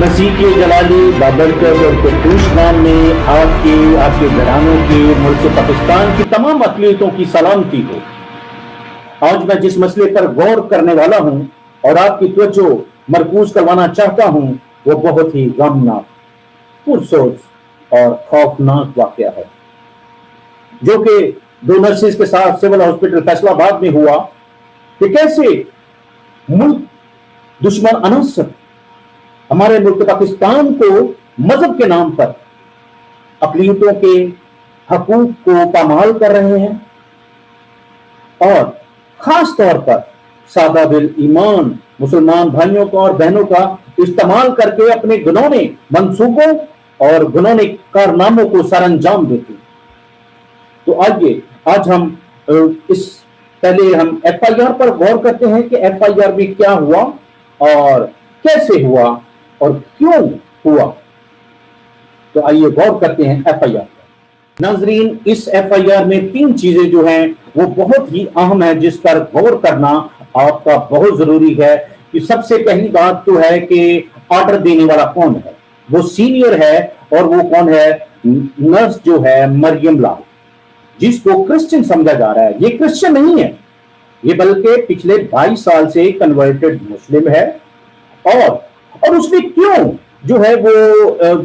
मसीह के जलाली बाबरकत और कुद्दूस नाम में आपके घरानों के मुल्क पाकिस्तान की तमाम अक़लियतों की सलामती हो। आज मैं जिस मसले पर गौर करने वाला हूं और आपकी तवज्जो मरकूज करवाना चाहता हूं वो बहुत ही गमनाक, पुरसोच और खौफनाक वाक़या है, जो कि 2 नर्सेस के साथ सिविल हॉस्पिटल फैसलाबाद में हुआ कि कैसे मुल्क दुश्मन अनसर हमारे मुल्क पाकिस्तान को मजहब के नाम पर अक़लियतों के हकूक को पामाल कर रहे हैं और खास तौर पर सादा दिल ईमान मुसलमान भाइयों का और बहनों का इस्तेमाल करके अपने घिनौने मंसूबों और घिनौने कारनामों को सरअंजाम देते हैं। तो आइए आज हम पहले हम FIR पर गौर करते हैं कि FIR में क्या हुआ और कैसे हुआ और क्यों हुआ। तो आइए गौर करते हैं FIR पर। नाजरीन, इस FIR में 3 चीजें जो हैं वो बहुत ही अहम है, जिस पर गौर करना आपका बहुत जरूरी है। कि सबसे पहली बात तो है कि ऑर्डर देने वाला कौन है, वो सीनियर है और वो कौन है, नर्स जो है मरियम लाल, जिसको क्रिश्चियन समझा जा रहा है। ये क्रिश्चियन नहीं है, ये बल्कि पिछले 22 साल से कन्वर्टेड मुस्लिम है। और उसने क्यों जो है वो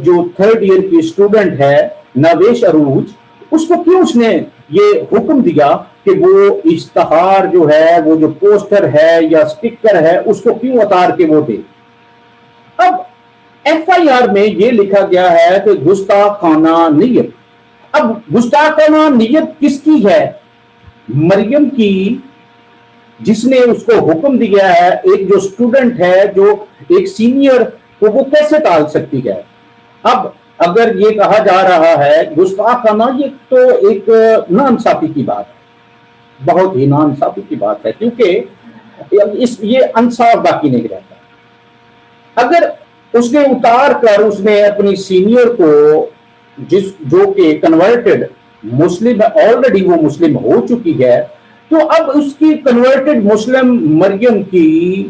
जो 3rd ईयर की स्टूडेंट है नवेश अरूज, उसको क्यों उसने ये हुक्म दिया कि वो इश्तहार जो है, वो जो पोस्टर है या स्टिकर है, उसको क्यों उतार के वो दे। अब FIR में ये लिखा गया है कि गुस्ताखाना नियत। अब गुस्ताखाना नियत किसकी है? मरियम की, जिसने उसको हुक्म दिया है। एक जो स्टूडेंट है, जो एक सीनियर को वो कैसे टाल सकती है? अब अगर ये कहा जा रहा है गुस्ताखाना, ये तो एक नाइंसाफी की बात है, बहुत ही नाइंसाफी की बात है, क्योंकि ये इंसाफ बाकी नहीं रहता। अगर उसने उतार कर उसने अपनी सीनियर को, जो कि कन्वर्टेड मुस्लिम, ऑलरेडी वो मुस्लिम हो चुकी है, तो अब उसकी कन्वर्टेड मुस्लिम मरियम की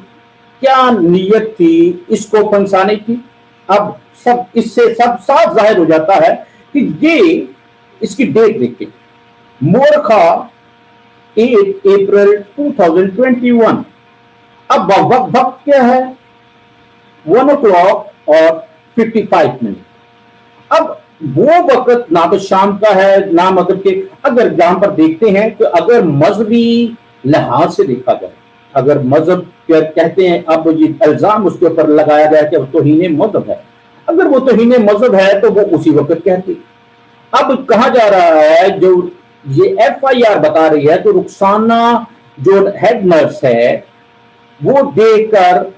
क्या नीयत थी इसको फंसाने की? अब इससे सब साफ जाहिर हो जाता है कि ये इसकी डेट देखिए, मोरखा 8 अप्रैल 2021। अब वक्त क्या है? 1 o'clock और 55 मिनट। अब वो वक्त ना तो शाम का है ना मगरिब के। अगर यहां पर देखते हैं तो अगर मजहबी लिहाज से देखा जाए, अगर मजहब कहते हैं, अब ये इल्जाम उसके ऊपर लगाया गया कि वो तौहीने मजहब है, अगर वो तौहीने मजहब है तो वो उसी वक्त कहती। अब कहा जा रहा है, जो ये FIR बता रही है, तो रुखसाना जो हेड नर्स है वो देखकर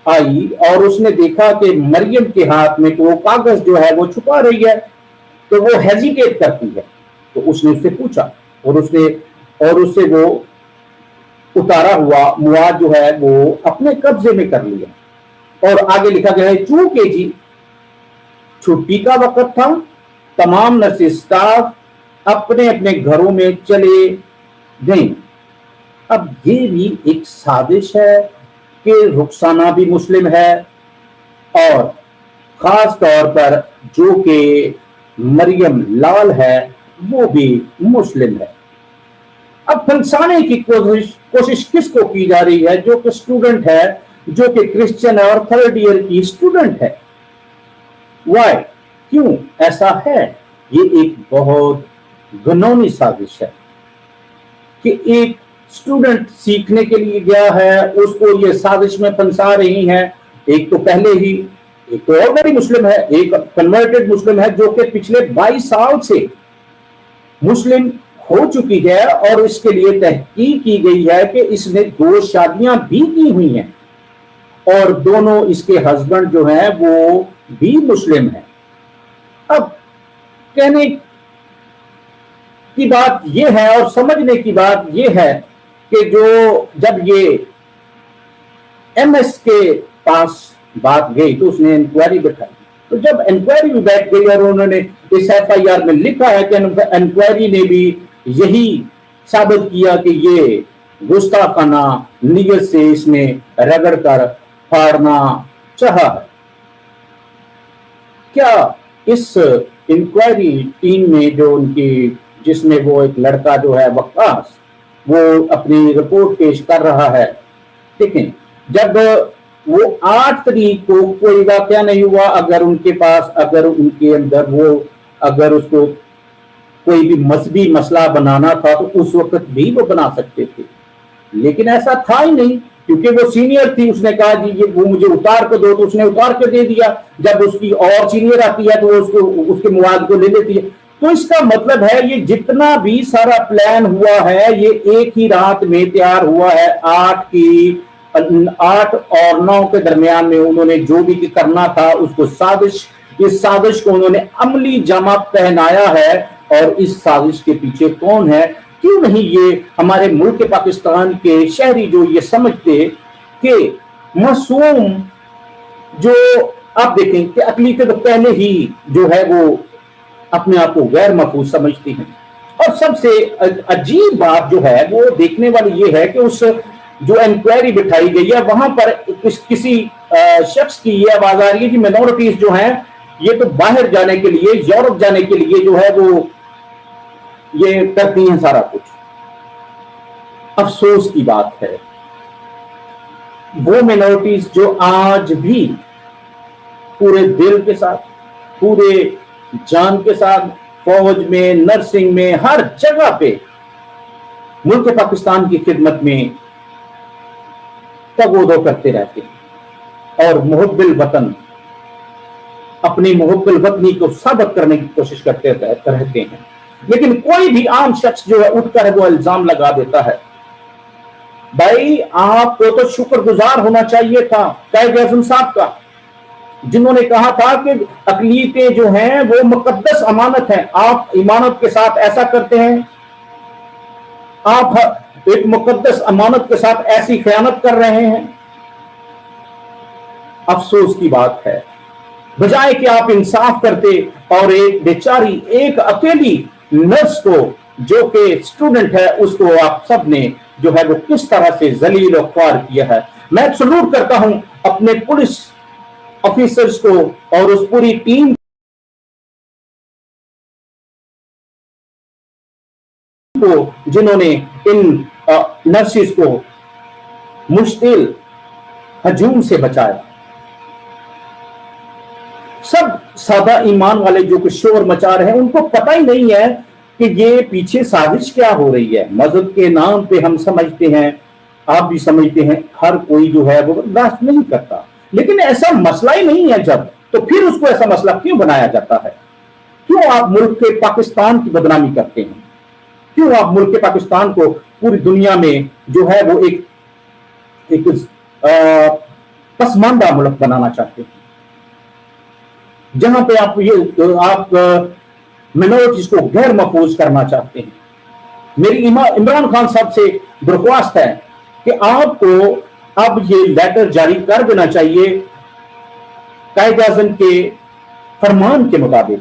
आई और उसने देखा कि मरियम के हाथ में तो वो कागज जो है वो छुपा रही है, तो वो हेजिटेट करती है। तो उसने उससे पूछा और उससे वो उतारा हुआ मुआद जो है वो अपने कब्जे में कर लिया। और आगे लिखा गया है, चूंकि जी छुट्टी का वक्त था, तमाम नर्सिस स्टाफ अपने अपने घरों में चले गए। अब ये भी एक साजिश है कि रुखसाना भी मुस्लिम है और खास तौर पर जो कि मरियम लाल है वो भी मुस्लिम है। अब फंसाने की कोशिश किसको की जा रही है? जो कि स्टूडेंट है, जो कि क्रिश्चियन है और 3rd ईयर की स्टूडेंट है। वाई? क्यों ऐसा है? ये एक बहुत घिनौनी साजिश है कि एक स्टूडेंट सीखने के लिए गया है, उसको ये साजिश में फंसा रही हैं। एक तो पहले ही, एक तो ऑलरेडी मुस्लिम है, एक कन्वर्टेड मुस्लिम है जो कि पिछले 22 साल से मुस्लिम हो चुकी है और इसके लिए तहकीक की गई है कि इसने 2 शादियां भी की हुई हैं और दोनों इसके हस्बैंड जो हैं वो भी मुस्लिम हैं। अब कहने की बात यह है और समझने की बात यह है कि जब ये MS के पास बात गई तो उसने इंक्वायरी बैठाई। तो जब इंक्वायरी में बैठ गई और उन्होंने इस FIR में लिखा है कि इंक्वायरी ने भी यही साबित किया कि ये गुस्ताखाना नियत से इसमें रगड़ कर फाड़ना चाहा है। क्या इस इंक्वायरी टीम में जो उनकी, जिसमें वो एक लड़का जो है वक्कास, वो अपनी रिपोर्ट पेश कर रहा है, देखें जब वो 8 तारीख को कोई वाकया नहीं हुआ, अगर उनके पास, अगर उनके अंदर वो, अगर उसको कोई भी मजहबी मसला बनाना था तो उस वक्त भी वो बना सकते थे, लेकिन ऐसा था ही नहीं, क्योंकि वो सीनियर थी। उसने कहा जी ये वो मुझे उतार के दो, तो उसने उतार के दे दिया। जब उसकी और सीनियर आती है तो वो उसको, उसके मुआद को ले लेती है। तो इसका मतलब है ये जितना भी सारा प्लान हुआ है ये एक ही रात में तैयार हुआ है। 8 और 9 के दरमियान में उन्होंने जो भी करना था उसको साजिश, इस साजिश को उन्होंने अमली जामा पहनाया है। और इस साजिश के पीछे कौन है, क्यों नहीं ये हमारे मुल्क पाकिस्तान के शहरी जो ये समझते कि मासूम, जो आप देखें कि अकलीतें तो पहले ही जो है वो अपने आप को गैर महफूज समझती हैं। और सबसे अजीब बात जो है वो देखने वाली ये है कि उस जो इंक्वायरी बिठाई गई है वहां पर किसी शख्स की ये आवाज आ रही है कि मिनॉरिटीज जो हैं ये तो बाहर जाने के लिए, यूरोप जाने के लिए जो है वो ये करती हैं सारा कुछ। अफसोस की बात है वो मिनॉरिटीज जो आज भी पूरे दिल के साथ, पूरे जान के साथ फौज में, नर्सिंग में, हर जगह पे मुल्क पाकिस्तान की खिदमत में तगोदो करते रहते हैं और मुहब्बिल वतन, अपनी मुहब्बिल वतनी को साबित करने की कोशिश करते रहते हैं। लेकिन कोई भी आम शख्स जो है उठकर वो इल्जाम लगा देता है। भाई आपको तो शुक्रगुजार होना चाहिए था कायद आज़म साहब का, जिन्होंने कहा था कि अकलीतें जो हैं वो मुकद्दस अमानत हैं। आप इमानत के साथ ऐसा करते हैं, आप एक मुकद्दस अमानत के साथ ऐसी खयानत कर रहे हैं। अफसोस की बात है, बजाय कि आप इंसाफ करते और एक बेचारी, एक अकेली नर्स को जो कि स्टूडेंट है, उसको आप सब ने जो है वो किस तरह से जलील और ख्वार किया है। मैं सलूट करता हूं अपने पुलिस ऑफिसर्स को और उस पूरी टीम को जिन्होंने इन नर्सिस को मुश्किल हजूम से बचाया। सब सादा ईमान वाले जो कुछ शोर मचा रहे हैं उनको पता ही नहीं है कि ये पीछे साजिश क्या हो रही है। मजहब के नाम पे हम समझते हैं, आप भी समझते हैं, हर कोई जो है वो बर्दाश्त नहीं करता। लेकिन ऐसा मसला ही नहीं है जब, तो फिर उसको ऐसा मसला क्यों बनाया जाता है? क्यों आप मुल्क के पाकिस्तान की बदनामी करते हैं? क्यों आप मुल्क के पाकिस्तान को पूरी दुनिया में जो है वो एक पसमानदा मुल्क बनाना चाहते हैं, जहां पे आप मिनॉरिटीज को गैर महफूज करना चाहते हैं? मेरी इमरान खान साहब से दरख्वास्त है कि आपको अब ये लेटर जारी कर देना चाहिए कायद आज़म के फरमान के मुताबिक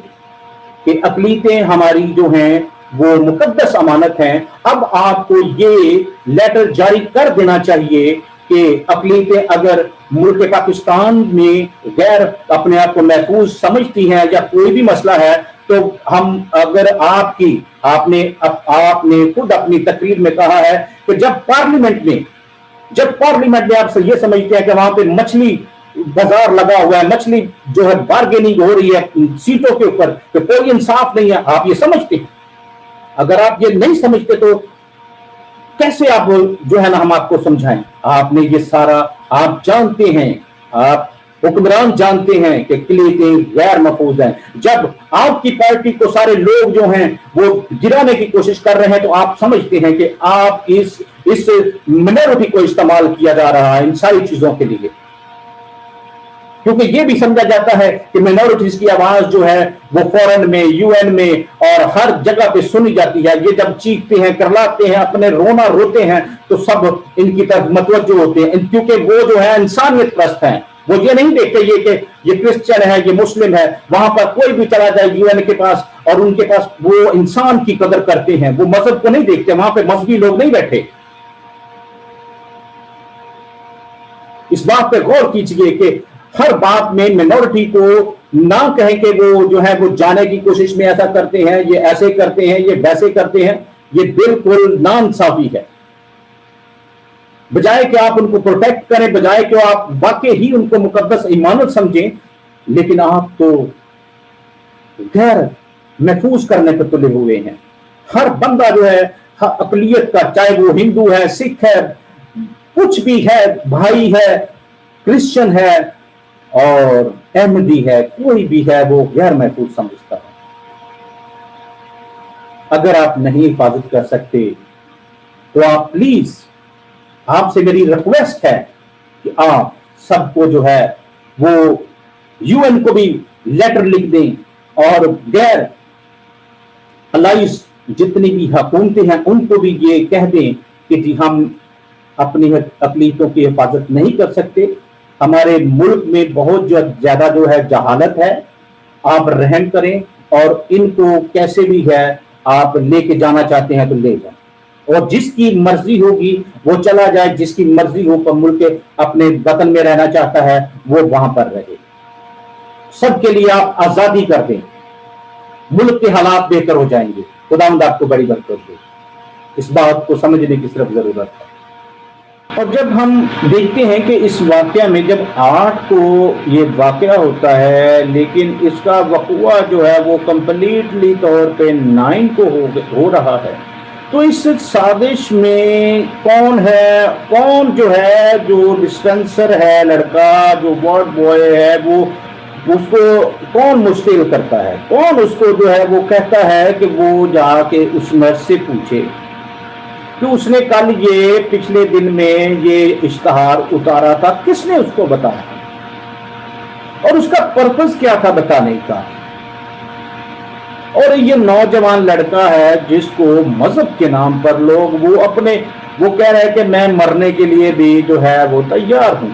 कि अकलीतें हमारी जो हैं वो मुकद्दस अमानत हैं। अब आपको ये लेटर जारी कर देना चाहिए कि अकलीतें अगर मुल्क पाकिस्तान में गैर अपने आप को महफूज समझती हैं या कोई भी मसला है, तो हम अगर आपने खुद अपनी तकरीर में कहा है कि जब पार्लियामेंट में आप ये समझते हैं कि वहां पे मछली बाजार लगा हुआ है, मछली जो है बार्गेनिंग हो रही है सीटों के ऊपर, तो कोई इंसाफ नहीं है, आप ये समझते हैं। अगर आप ये नहीं समझते तो कैसे आप जो है ना हम आपको समझाएं? आपने ये सारा, आप जानते हैं, आप हुक्मरान जानते हैं कि अकलीतें गैर महफूज हैं। जब आपकी पार्टी को सारे लोग जो हैं वो गिराने की कोशिश कर रहे हैं, तो आप समझते हैं कि आप इस मिनॉरिटी को इस्तेमाल किया जा रहा है इन सारी चीजों के लिए, क्योंकि ये भी समझा जाता है कि मिनॉरिटीज की आवाज जो है वो फॉरेन में, यूएन में और हर जगह पे सुनी जाती है। ये जब चीखते हैं, करलाते हैं, अपने रोते हैं, तो सब इनकी तरफ मतवज्जो होते हैं, क्योंकि वो जो है इंसानियत परस्त हैं। वो ये नहीं देखते ये क्रिश्चियन है, ये मुस्लिम है। वहां पर कोई भी चला जाए यूएन के पास और उनके पास, वो इंसान की कदर करते हैं, वो मजहब को नहीं देखते। वहां पे मजहबी लोग नहीं बैठे। इस बात पे गौर कीजिए कि हर बात में मिनॉरिटी को ना कहें कि वो जो है वो जाने की कोशिश में ऐसा करते हैं, ये ऐसे करते हैं, ये वैसे करते हैं, ये बिल्कुल नाइंसाफी है। बजाय कि आप उनको प्रोटेक्ट करें, बजाय कि आप वाकई ही उनको मुकद्दस इमानत समझें, लेकिन आप तो गैर महफूज करने पर तुले हुए हैं। हर बंदा जो है अकलियत का, चाहे वो हिंदू है, सिख है, कुछ भी है, भाई है, क्रिश्चियन है और अहमदी है, कोई भी है, वो गैर महफूज समझता है। अगर आप नहीं हिफाजत कर सकते तो आप प्लीज, आपसे मेरी रिक्वेस्ट है कि आप सबको जो है वो यूएन को भी लेटर लिख दें और गैर अलाइज जितनी भी हुकूमतें हैं उनको भी ये कह दें कि जी हम अपनी अकलीतों की हिफाजत नहीं कर सकते, हमारे मुल्क में बहुत ज्यादा जो है जहालत है, आप रहम करें और इनको कैसे भी है आप लेके जाना चाहते हैं तो ले जाएं, और जिसकी मर्जी होगी वो चला जाए, जिसकी मर्जी हो पर मुल्क अपने वतन में रहना चाहता है वो वहां पर रहे। सबके लिए आप आजादी कर दें, मुल्क के हालात बेहतर हो जाएंगे। खुदावंद आपको बड़ी बरकत दे। इस बात को समझने की सिर्फ जरूरत है। और जब हम देखते हैं कि इस वाकया में जब 8 को ये वाकया होता है, लेकिन इसका वक़ुआ जो है वो कंप्लीटली तौर पे 9 को हो रहा है, तो इस साजिश में कौन है, कौन जो है जो डिस्पेंसर है, लड़का जो वार्ड बॉय है, वो उसको कौन मुश्किल करता है, कौन उसको जो है वो कहता है कि वो जाके उस नर्स से पूछे कि उसने कल ये पिछले दिन में ये इश्तहार उतारा था, किसने उसको बताया और उसका पर्पस क्या था बताने का। और ये नौजवान लड़का है जिसको मजहब के नाम पर लोग वो कह रहे हैं कि मैं मरने के लिए भी जो है वो तैयार हूं।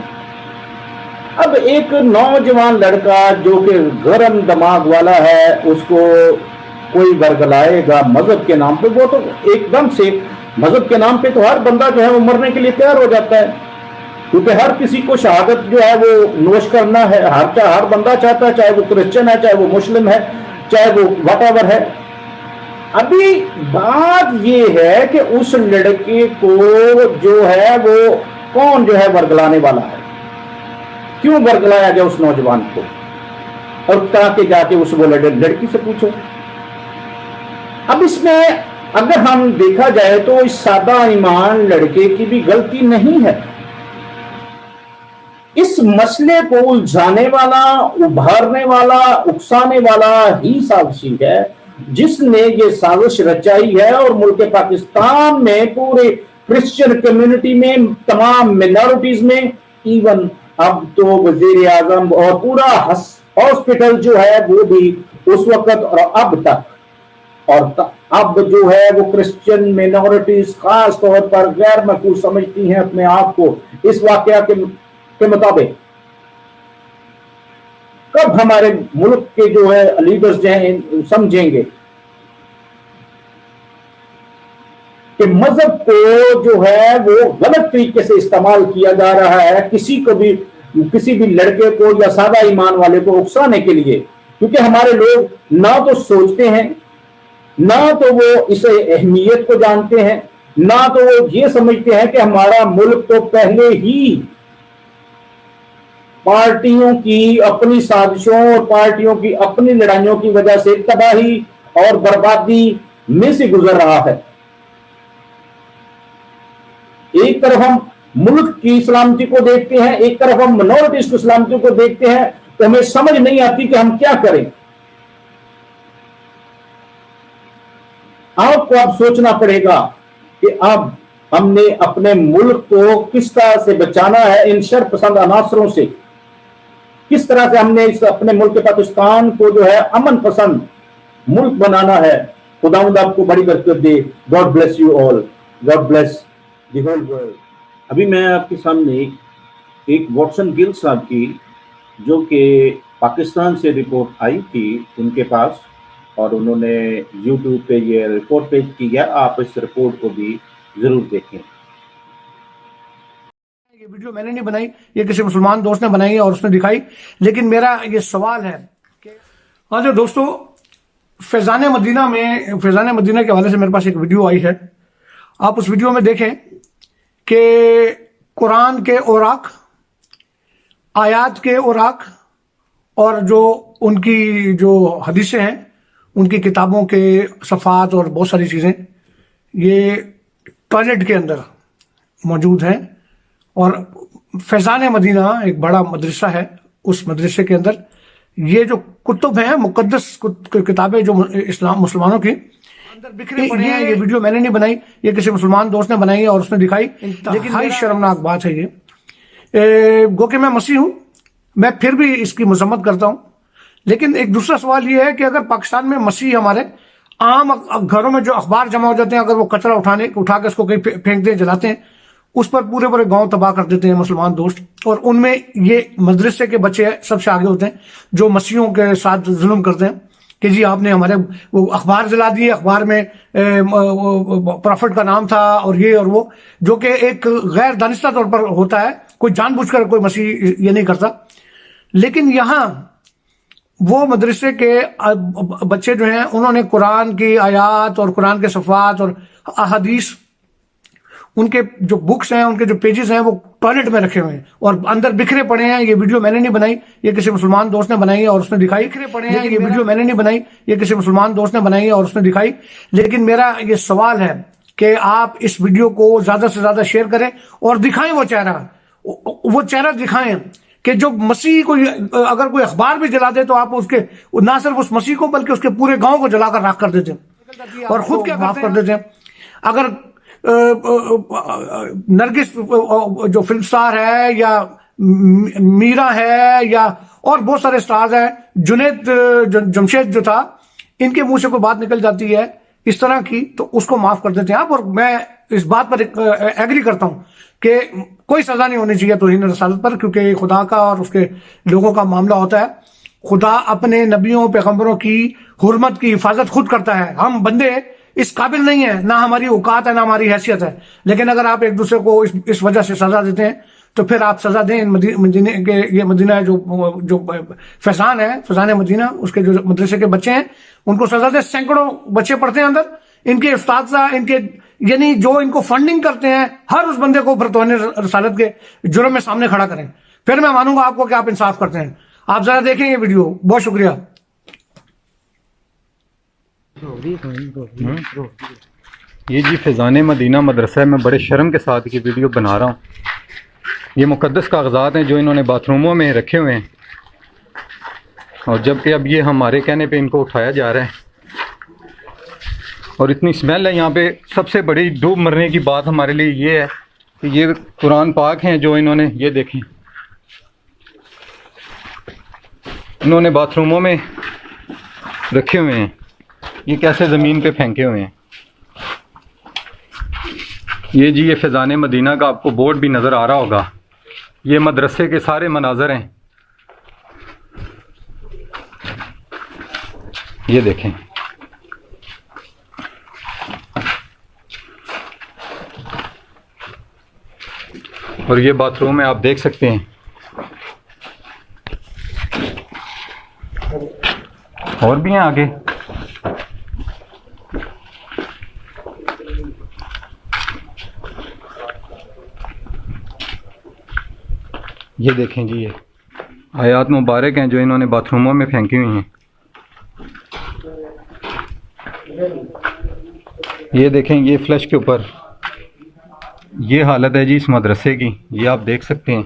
अब एक नौजवान लड़का जो कि गरम दिमाग वाला है, उसको कोई वर्गलाएगा मजहब के नाम पे, वो तो एकदम से मजहब के नाम पे तो हर बंदा जो है वो मरने के लिए तैयार हो जाता है, क्योंकि हर किसी को शहादत जो है वो नोश करना है, हर बंदा चाहता है, चाहे वो क्रिश्चियन है, चाहे वो मुस्लिम है, चाहे वो व्हाटएवर है। अभी बात ये है कि उस लड़के को जो है वो कौन जो है वर्गलाने वाला है, क्यों वर्गलाया गया उस नौजवान को, और ताकि जाके उस वो लड़की से पूछो। अब इसमें अगर हम देखा जाए तो इस सादा ईमान लड़के की भी गलती नहीं है। इस मसले को उलझाने वाला, उभारने वाला, उकसाने वाला ही साजिशी है जिसने ये साजिश रचाई है, और मुल्क पाकिस्तान में पूरे क्रिश्चियन कम्युनिटी में, तमाम मिनॉरिटीज में, इवन अब तो वजीर आजम और पूरा हॉस्पिटल जो है वो भी उस वक्त और अब तक, और अब जो है वो क्रिश्चियन मिनॉरिटीज खास तौर पर गैर महफूज समझती हैं अपने आप को इस वाकया के मुताबिक। कब हमारे मुल्क के जो है लीडर्स जो हैं समझेंगे कि मजहब को जो है वो गलत तरीके से इस्तेमाल किया जा रहा है, किसी भी लड़के को या सादा ईमान वाले को उकसाने के लिए, क्योंकि हमारे लोग ना तो सोचते हैं, ना तो वो इसे अहमियत को जानते हैं, ना तो वो ये समझते हैं कि हमारा मुल्क तो पहले ही पार्टियों की अपनी साजिशों और पार्टियों की अपनी लड़ाइयों की वजह से तबाही और बर्बादी में से गुजर रहा है। एक तरफ हम मुल्क की सलामती को देखते हैं, एक तरफ हम मिनॉरिटीज की सलामती को देखते हैं, तो हमें समझ नहीं आती कि हम क्या करें। आपको अब सोचना पड़ेगा कि अब हमने अपने मुल्क को किस तरह से बचाना है इन शरपसंद अनासरों से, किस तरह से हमने इस अपने मुल्क पाकिस्तान को जो है अमन पसंद मुल्क बनाना है। खुदावंद आपको बड़ी बरकत दे। God bless you all, God bless the whole world. अभी मैं आपके सामने एक वॉटसन गिल साहब की, जो कि पाकिस्तान से रिपोर्ट आई थी उनके पास, और उन्होंने यूट्यूब पे ये रिपोर्ट पेश की है, आप इस रिपोर्ट को भी जरूर देखें। یہ ویڈیو میں نے نہیں بنائی، یہ کسی مسلمان دوست نے بنائی ہے اور اس نے دکھائی، لیکن میرا یہ سوال ہے کہ جو دوستو فیضان مدینہ کے حوالے سے میرے پاس ایک ویڈیو آئی ہے. آپ اس ویڈیو میں دیکھیں کہ قرآن کے اوراق، آیات کے اوراق اور جو ان کی جو حدیثیں ہیں ان کی کتابوں کے صفحات اور بہت ساری چیزیں یہ ٹوائلٹ کے اندر موجود ہیں. اور فیضان مدینہ ایک بڑا مدرسہ ہے، اس مدرسے کے اندر یہ جو کتب ہیں، مقدس کتابیں جو مسلمانوں کی اندر بکھرے پڑے ہیں. یہ ویڈیو میں نے نہیں بنائی، یہ کسی مسلمان دوست نے بنائی ہے اور اس نے دکھائی، لیکن بڑی شرمناک بات ہے یہ. گو کہ میں مسیح ہوں، میں پھر بھی اس کی مذمت کرتا ہوں. لیکن ایک دوسرا سوال یہ ہے کہ اگر پاکستان میں مسیح ہمارے عام گھروں میں جو اخبار جمع ہو جاتے ہیں، اگر وہ کچرا اٹھا کے اس کو کہیں پھینک دیں، جلاتے ہیں، اس پر پورے گاؤں تباہ کر دیتے ہیں مسلمان دوست، اور ان میں یہ مدرسے کے بچے سب سے آگے ہوتے ہیں جو مسیحوں کے ساتھ ظلم کرتے ہیں کہ جی آپ نے ہمارے وہ اخبار جلا دیے، اخبار میں پروفٹ کا نام تھا اور یہ اور وہ، جو کہ ایک غیر دانستہ طور پر ہوتا ہے، کوئی جان بوجھ کر کوئی مسیح یہ نہیں کرتا. لیکن یہاں وہ مدرسے کے بچے جو ہیں انہوں نے قرآن کی آیات اور قرآن کے صفحات اور احادیث، ان کے جو بکس ہیں، ان کے جو پیجز ہیں، وہ ٹوائلٹ میں رکھے ہوئے ہیں اور اندر بکھرے پڑے ہیں. یہ ویڈیو میں نے نہیں بنائی، یہ کسی مسلمان دوست نے بنائی ہے اور اس نے دکھائی. بکھرے پڑے ہیں، یہ ویڈیو میں نے نہیں بنائی، یہ کسی مسلمان دوست نے بنائی ہے اور اس نے دکھائی. لیکن میرا یہ سوال ہے کہ آپ اس ویڈیو کو زیادہ سے زیادہ شیئر کریں اور دکھائیں وہ چہرہ دکھائیں کہ جو مسیح کو اگر کوئی اخبار بھی جلا دے تو آپ اس کے نہ صرف اس مسیح کو بلکہ اس کے پورے گاؤں کو جلا کر راکھ کر دیتے ہیں اور خود کیا معاف کر دیتے ہیں. اگر نرگس جو فلم سٹار ہے یا میرا ہے یا اور بہت سارے سٹارز ہیں، جنید جمشید جو تھا، ان کے منہ سے کوئی بات نکل جاتی ہے اس طرح کی تو اس کو معاف کر دیتے ہیں آپ. اور میں اس بات پر ایگری کرتا ہوں کہ کوئی سزا نہیں ہونی چاہیے توہین رسالت پر، کیونکہ خدا کا اور اس کے لوگوں کا معاملہ ہوتا ہے. خدا اپنے نبیوں پیغمبروں کی حرمت کی حفاظت خود کرتا ہے. ہم بندے اس قابل نہیں ہیں، نہ ہماری اوقات ہے نہ ہماری حیثیت ہے. لیکن اگر آپ ایک دوسرے کو اس وجہ سے سزا دیتے ہیں تو پھر آپ سزا دیں. مدینے کے یہ مدینہ جو فیضان ہے، فیضان مدینہ، اس کے جو مدرسے کے بچے ہیں ان کو سزا دیں. سینکڑوں بچے پڑھتے ہیں اندر، ان کے استاذہ، ان کے یعنی جو ان کو فنڈنگ کرتے ہیں، ہر اس بندے کو توہین رسالت کے جرم میں سامنے کھڑا کریں. پھر میں مانوں گا آپ کو کہ آپ انصاف کرتے ہیں. آپ ذرا دیکھیں یہ ویڈیو. بہت شکریہ. یہ جی فیضان مدینہ مدرسہ ہے. میں بڑے شرم کے ساتھ یہ ویڈیو بنا رہا ہوں. یہ مقدس کاغذات ہیں جو انہوں نے باتھ روموں میں رکھے ہوئے ہیں، اور جبکہ اب یہ ہمارے کہنے پہ ان کو اٹھایا جا رہا ہے. اور اتنی اسمیل ہے یہاں پہ. سب سے بڑی ڈوب مرنے کی بات ہمارے لیے یہ ہے کہ یہ قرآن پاک ہیں جو انہوں نے، یہ دیکھیں، انہوں نے باتھ روموں میں رکھے ہوئے ہیں. یہ کیسے زمین پہ پھینکے ہوئے ہیں. یہ جی یہ فیضان مدینہ کا آپ کو بورڈ بھی نظر آ رہا ہوگا. یہ مدرسے کے سارے مناظر ہیں. یہ دیکھیں. اور یہ باتھ روم ہے، آپ دیکھ سکتے ہیں. اور بھی ہیں آگے. یہ دیکھیں جی، یہ آیات مبارک ہیں جو انہوں نے باتھ روموں میں پھینکی ہوئی ہیں. یہ دیکھیں، یہ فلش کے اوپر یہ حالت ہے جی اس مدرسے کی. یہ آپ دیکھ سکتے ہیں.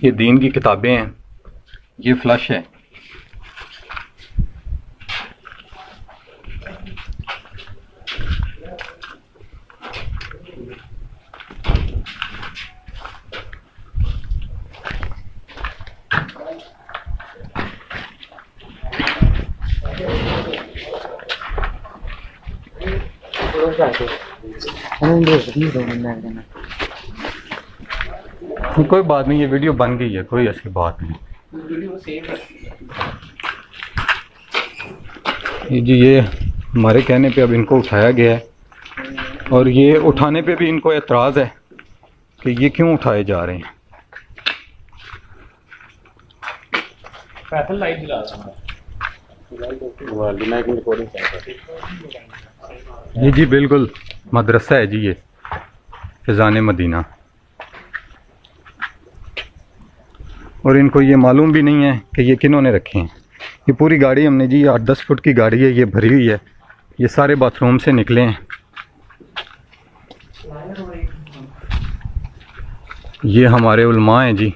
یہ دین کی کتابیں ہیں. یہ فلش ہے. کوئی بات نہیں، یہ ویڈیو بن گئی ہے، کوئی ایسی بات نہیں. جی یہ ہمارے کہنے پہ اب ان کو اٹھایا گیا ہے. اور یہ اٹھانے پہ بھی ان کو اعتراض ہے کہ یہ کیوں اٹھائے جا رہے ہیں. یہ جی بالکل مدرسہ ہے جی، یہ فیضان مدینہ، اور ان کو یہ معلوم بھی نہیں ہے کہ یہ کنہوں نے رکھے ہیں. یہ پوری گاڑی ہم نے جی 8-10 فٹ کی گاڑی ہے، یہ بھری ہوئی ہے، یہ سارے باتھ روم سے نکلے ہیں. یہ ہمارے علماء ہیں جی.